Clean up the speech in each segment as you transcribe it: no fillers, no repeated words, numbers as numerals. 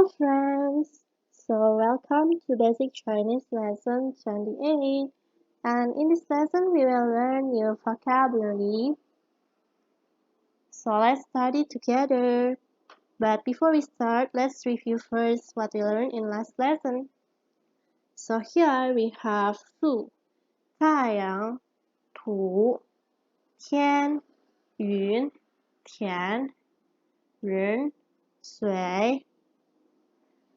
Hello friends! So welcome to Basic Chinese Lesson 28, and in this lesson we will learn new vocabulary. So let's study together. But before we start, let's review first what we learned in last lesson. So here we have 树、太阳、土、天、云、田、人、水。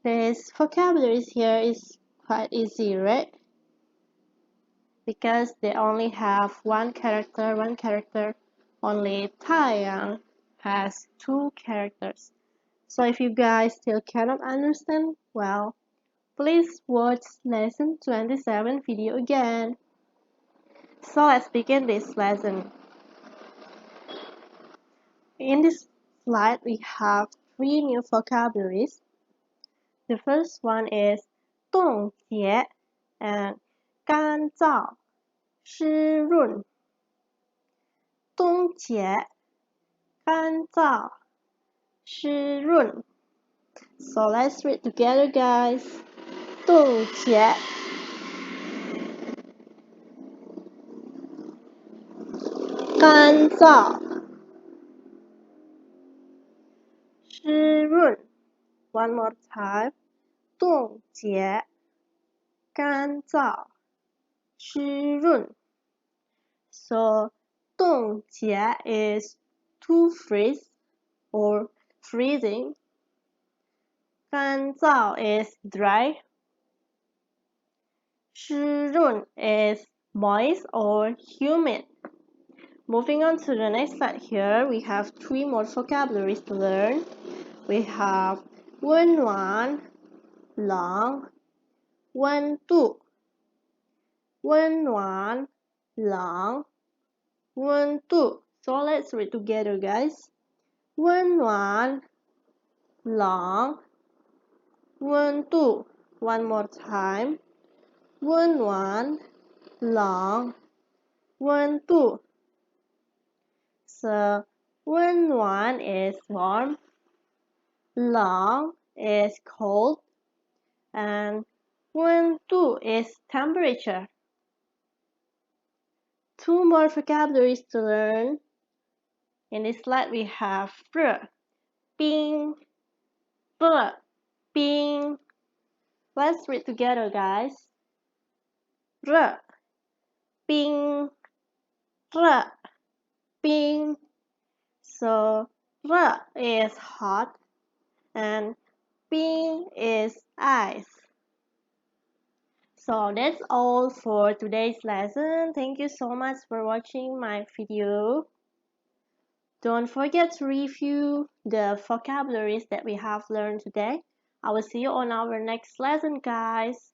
This vocabulary here is quite easy, right? Because they only have one character. Only 太阳 has two characters. So if you guys still cannot understand, well, please watch lesson 27 video again. So let's begin this lesson. In this slide, we have three new vocabularies. The first one is 冻结 and 干燥、湿润。冻结、干燥、湿润。So let's read together, guys. 冻结、干燥、湿润。One more time. 冻结、干燥、湿润。So 冻结 is to freeze or freezing. 干燥 is dry. 湿润 is moist or humid. Moving on to the next slide here, we have three more vocabularies to learn. We have 温暖、冷、温度。温暖、冷、温度。So let's read together, guys. 温暖、冷、温度。One more time. 温暖、冷、温度。So 温暖 is warm, 冷 is cold, and 温度 is temperature. Two more vocabularies to learn. In this slide we have 热、冰、热、冰。Let's read together, guys. 热、冰、热、冰。So 热 is hot and 冰 is ice. So that's all for today's lesson. Thank you so much for watching my video. Don't forget to review the vocabularies that we have learned today. I will see you on our next lesson, guys.